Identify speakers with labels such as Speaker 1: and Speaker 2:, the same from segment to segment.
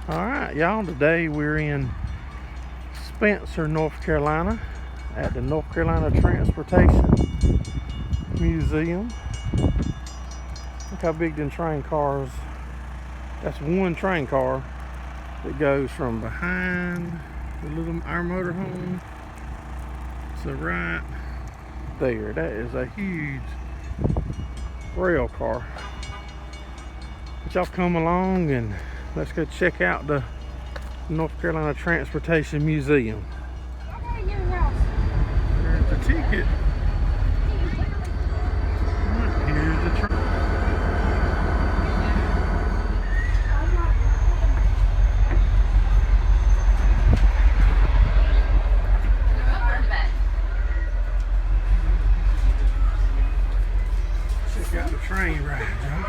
Speaker 1: Alright, y'all, today we're in Spencer, North Carolina at the North Carolina Transportation Museum. Look how big them train cars. That's one train car that goes from behind our motorhome to right there. That is a huge rail car. But y'all come along and let's go check out the North Carolina Transportation Museum. There's the ticket. Here's the train. Check out the train ride, y'all.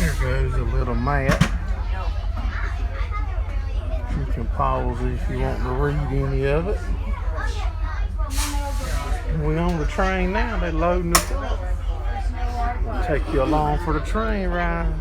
Speaker 1: Here goes a little map. You can pause if you want to read any of it. We're on the train now. They're loading us up. We'll take you along for the train ride.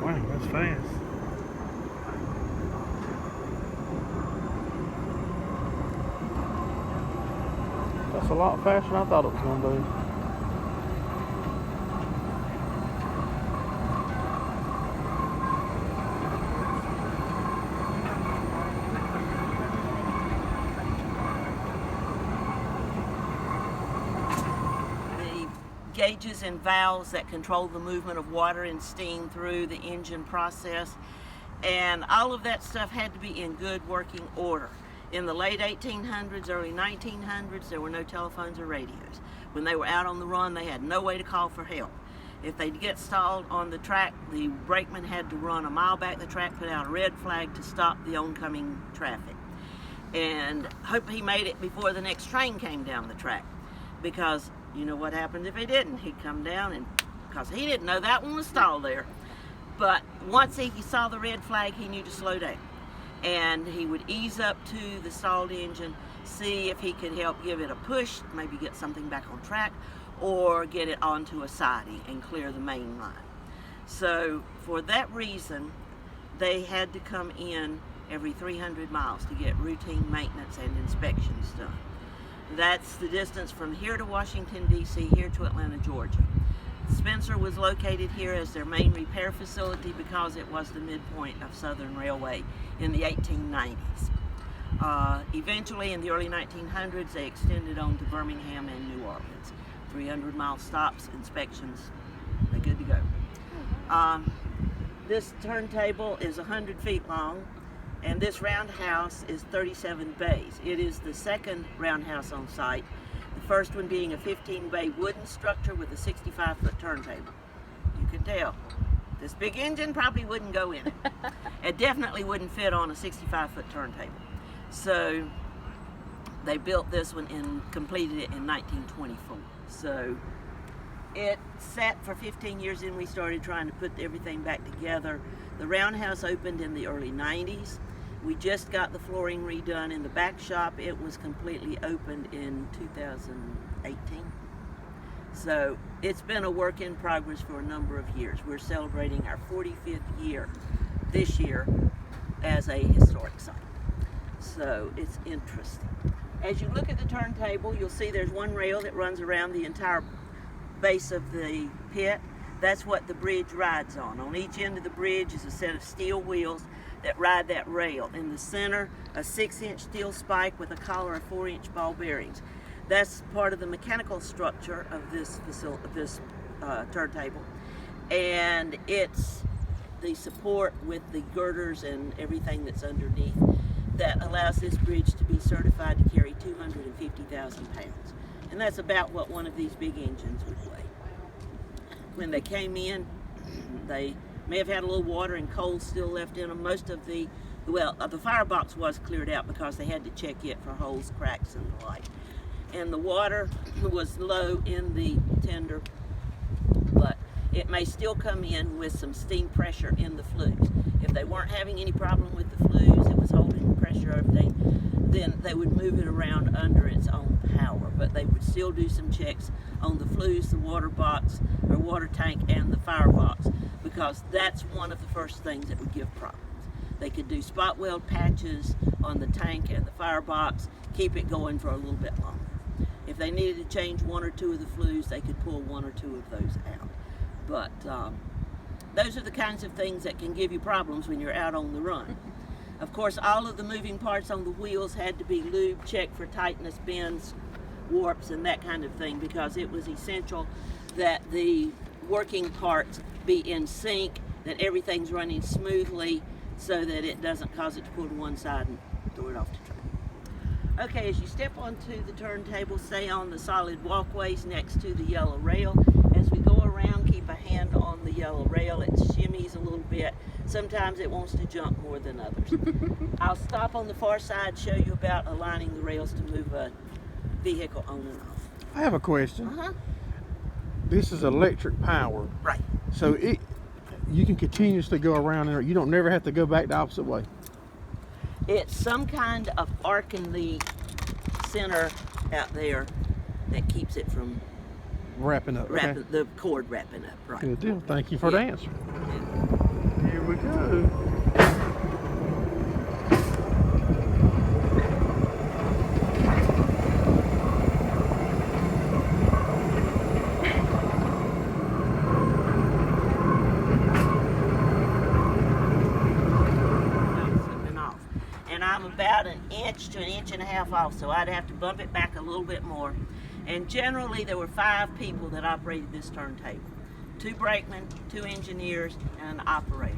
Speaker 1: Wow, that's fast. That's a lot faster than I thought it was going to be.
Speaker 2: Gauges and valves that control the movement of water and steam through the engine process, and all of that stuff had to be in good working order. In the late 1800s, early 1900s, there were no telephones or radios. When they were out on the run, they had no way to call for help. If they'd get stalled on the track, the brakeman had to run a mile back the track, put out a red flag to stop the oncoming traffic, and hope he made it before the next train came down the track, because you know what happened if he didn't? He'd come down, and because he didn't know that one was stalled there. But once he saw the red flag, he knew to slow down. And he would ease up to the stalled engine, see if he could help give it a push, maybe get something back on track, or get it onto a siding and clear the main line. So for that reason, they had to come in every 300 miles to get routine maintenance and inspections done. That's the distance from here to Washington, D.C., here to Atlanta, Georgia. Spencer was located here as their main repair facility because it was the midpoint of Southern Railway in the 1890s. Eventually, in the early 1900s, they extended on to Birmingham and New Orleans. 300-mile stops, inspections, they're good to go. This turntable is 100 feet long, and this roundhouse is 37 bays. It is the second roundhouse on site, the first one being a 15-bay wooden structure with a 65-foot turntable. You can tell, this big engine probably wouldn't go in it. It definitely wouldn't fit on a 65-foot turntable. So they built this one and completed it in 1924. So it sat for 15 years, and we started trying to put everything back together. The roundhouse opened in the early 90s. We just got the flooring redone in the back shop. It was completely opened in 2018. So it's been a work in progress for a number of years. We're celebrating our 45th year this year as a historic site. So it's interesting. As you look at the turntable, you'll see there's one rail that runs around the entire base of the pit. That's what the bridge rides on. On each end of the bridge is a set of steel wheels that ride that rail. In the center, a 6-inch steel spike with a collar of 4-inch ball bearings. That's part of the mechanical structure of this turntable. And it's the support with the girders and everything that's underneath that allows this bridge to be certified to carry 250,000 pounds. And that's about what one of these big engines would weigh. When they came in, they may have had a little water and coal still left in them. Most of the firebox was cleared out because they had to check it for holes, cracks, and the like. And the water was low in the tender, but it may still come in with some steam pressure in the flues. If they weren't having any problem with the flues, it was holding pressure, everything, then they would move it around under its own power. But they would still do some checks on the flues, the water box, or water tank, and the firebox, because that's one of the first things that would give problems. They could do spot weld patches on the tank and the firebox, keep it going for a little bit longer. If they needed to change 1 or 2 of the flues, they could pull 1 or 2 of those out. But those are the kinds of things that can give you problems when you're out on the run. Of course, all of the moving parts on the wheels had to be lubed, checked for tightness, bends, warps, and that kind of thing, because it was essential that the working parts be in sync, that everything's running smoothly, so that it doesn't cause it to pull to one side and throw it off the track. Okay, as you step onto the turntable, stay on the solid walkways next to the yellow rail. As we go around, keep a hand on the yellow rail. It shimmies a little bit. Sometimes it wants to jump more than others. I'll stop on the far side, show you about aligning the rails to move a vehicle on and off.
Speaker 1: I have a question.
Speaker 2: Uh-huh.
Speaker 1: This is electric power.
Speaker 2: Right.
Speaker 1: So you can continuously go around there. You don't never have to go back the opposite way.
Speaker 2: It's some kind of arc in the center out there that keeps it from
Speaker 1: Wrapping up. Okay.
Speaker 2: the cord wrapping up. Right.
Speaker 1: Good deal. Thank you for the answer.
Speaker 2: Yeah.
Speaker 1: Here we go.
Speaker 2: I'm about 1 inch to 1.5 inches off, so I'd have to bump it back a little bit more. And generally there were 5 people that operated this turntable. 2 brakemen, 2 engineers, and an operator.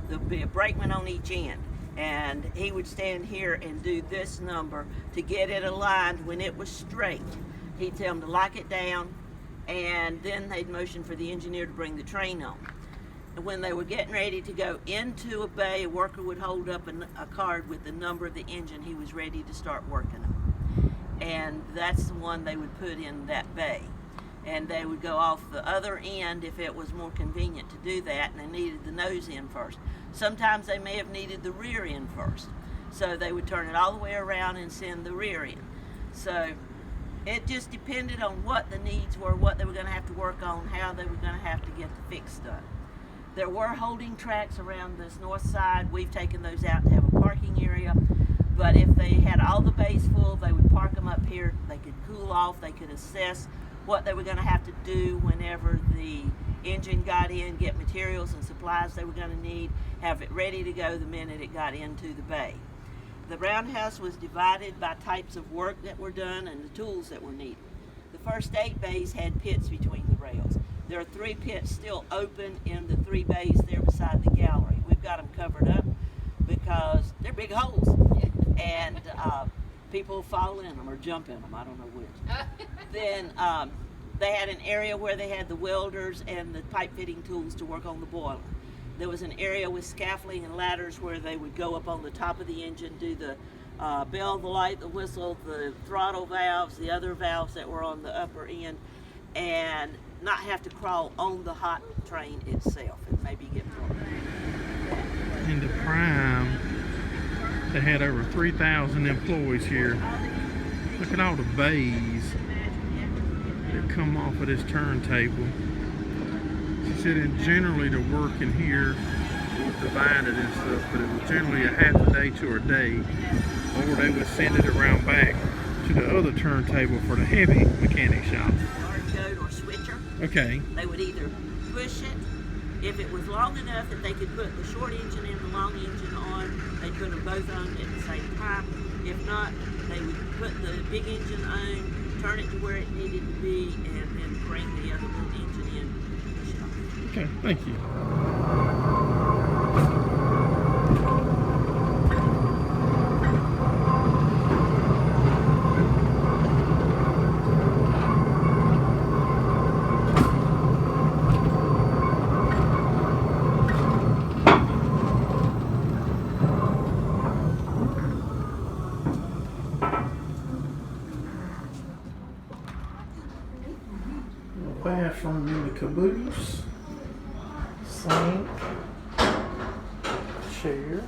Speaker 2: There'd be a brakeman on each end, and he would stand here and do this number to get it aligned when it was straight. He'd tell them to lock it down, and then they'd motion for the engineer to bring the train on. And when they were getting ready to go into a bay, a worker would hold up a card with the number of the engine he was ready to start working on. And that's the one they would put in that bay. And they would go off the other end if it was more convenient to do that, and they needed the nose end first. Sometimes they may have needed the rear end first. So they would turn it all the way around and send the rear end. So it just depended on what the needs were, what they were going to have to work on, how they were going to have to get the fix done. There were holding tracks around this north side. We've taken those out to have a parking area. But if they had all the bays full, they would park them up here. They could cool off. They could assess what they were going to have to do whenever the engine got in, get materials and supplies they were going to need, have it ready to go the minute it got into the bay. The roundhouse was divided by types of work that were done and the tools that were needed. The first 8 bays had pits between the rails. There are 3 pits still open in the 3 bays there beside the gallery. We've got them covered up because they're big holes, and people fall in them or jump in them, I don't know which. Then they had an area where they had the welders and the pipe fitting tools to work on the boiler. There was an area with scaffolding and ladders where they would go up on the top of the engine, do the bell, the light, the whistle, the throttle valves, the other valves that were on the upper end, and not have to crawl on the hot train itself and maybe get more.
Speaker 1: In the prime, they had over 3,000 employees here. Look at all the bays that come off of this turntable. She said that generally the work in here was divided and stuff, but it was generally a half a day to a day, or they would send it around back to the other turntable for the heavy mechanic shop.
Speaker 2: Or switcher.
Speaker 1: Okay.
Speaker 2: They would either push it, if it was long enough that they could put the short engine and the long engine on, they'd put them both on at the same time. If not, they would put the big engine on, turn it to where it needed to be, and then bring the other little engine in and push it off.
Speaker 1: Okay, thank you. Bathroom in the caboose, sink, chair.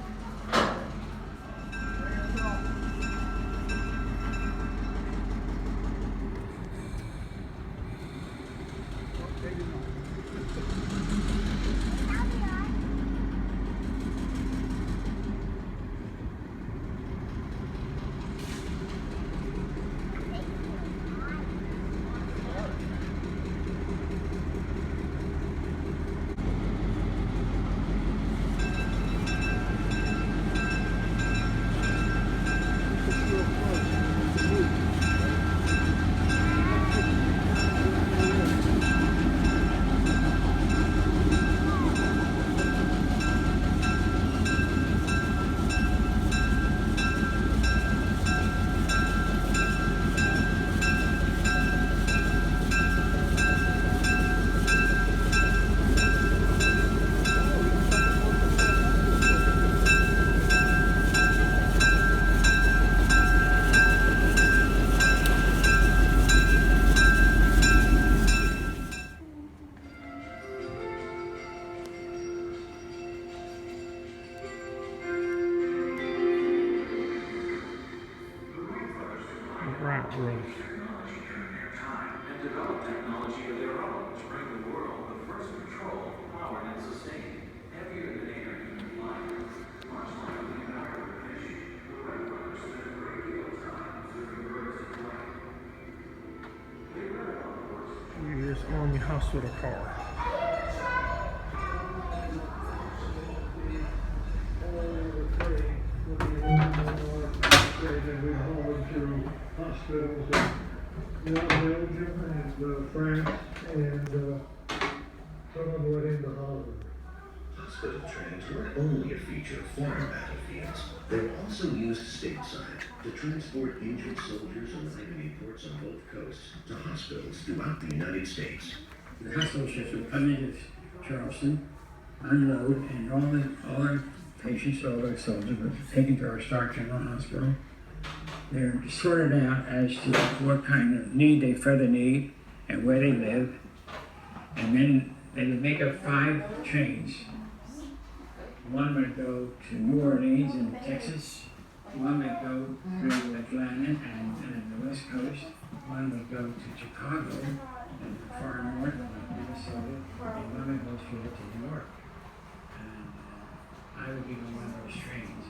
Speaker 1: Wright Brothers.
Speaker 3: And develop technology of their own to bring the world the first control, powered and sustained, heavier than air human flight. Much like the United Fish, the Wright Brothers spent a great deal of time observing birds of flight. They read about the works.
Speaker 1: Here's Army Hospital car.
Speaker 4: We hauled to hospitals in Belgium and France, and some of them went into Holland.
Speaker 5: Hospital trains weren't only a feature of foreign battlefields. They were also used stateside to transport injured soldiers arriving in ports on both coasts to hospitals throughout the United States.
Speaker 6: The hospital ships would come into Charleston, unload, and all the patients, all the soldiers were taken to our Stark General Hospital. They're sorted out as to what kind of need they further need and where they live. And then they would make up 5 trains. One would go to New Orleans in Texas. One would go to Atlanta and the West Coast. One would go to Chicago and far north, like Minnesota. And one would go straight to New York. And I would be on one of those trains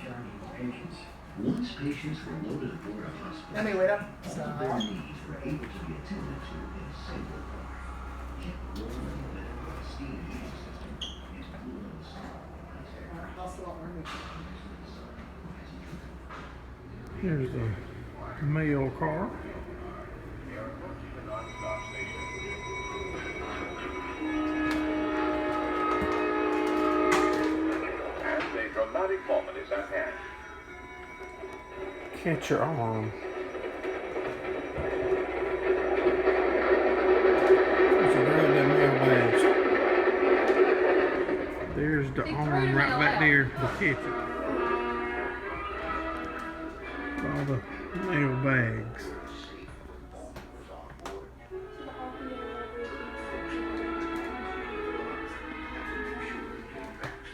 Speaker 6: charging patients.
Speaker 5: Once patients were loaded aboard a hospital,
Speaker 7: Let me wait up.
Speaker 5: all their needs were able to be attended to in a single car, kept warm and lit by a steam heating system, and cool in the summer.
Speaker 1: Here's the mail car.
Speaker 8: And a dramatic moment is at hand.
Speaker 1: Catch your arm. There's the arm right back there to catch it. All the mail bags.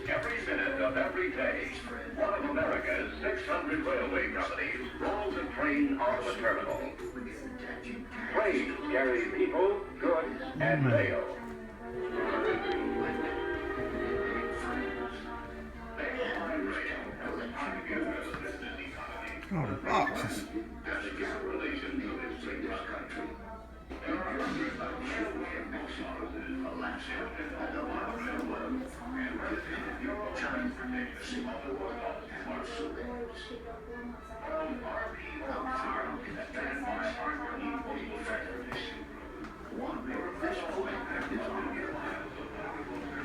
Speaker 8: Every minute of every day, one of America's 600 railway companies rolls a train onto a terminal. Trains carry people, goods, and mail.
Speaker 1: Oh, the boxes.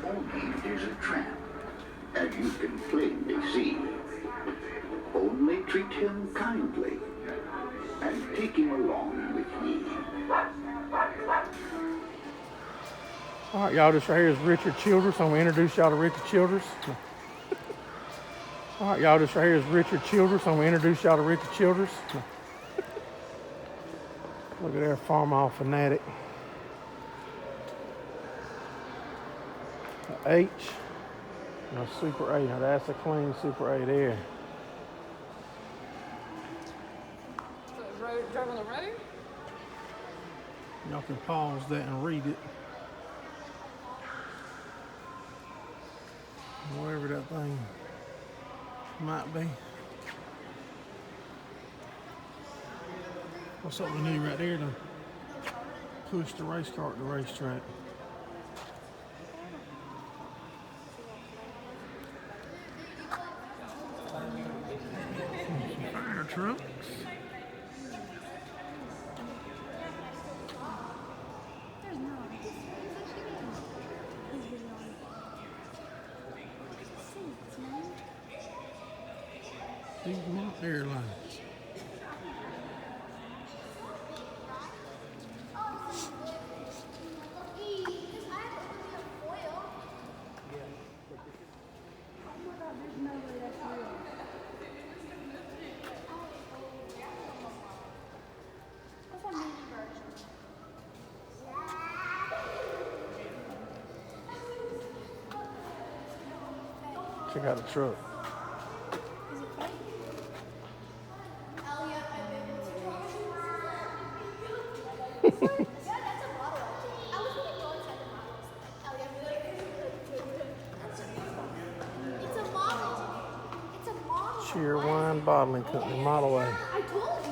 Speaker 5: Only there's a trap, and you can plainly see. Only treat him kindly, and take him along with ye.
Speaker 1: All right, y'all, this right here is Richard Childress. I'm going to introduce y'all to Richard Childress. All right, y'all, this right here is Richard Childress. I'm going to introduce y'all to Richard Childress. Look at that Farmall fanatic. The H and a Super A. Now that's a clean Super A there.
Speaker 7: Drive on the road?
Speaker 1: Y'all can pause that and read it. Whatever that thing might be. What's something we need right there to push the race car to the racetrack? Some fire trucks. Piedmont Airlines. Check out the truck.
Speaker 7: that's a model actually. I was gonna go inside the models. Oh yeah, it's a model. It's a model.
Speaker 1: Cheer Wine Bottling Company, Model A.
Speaker 7: I told you.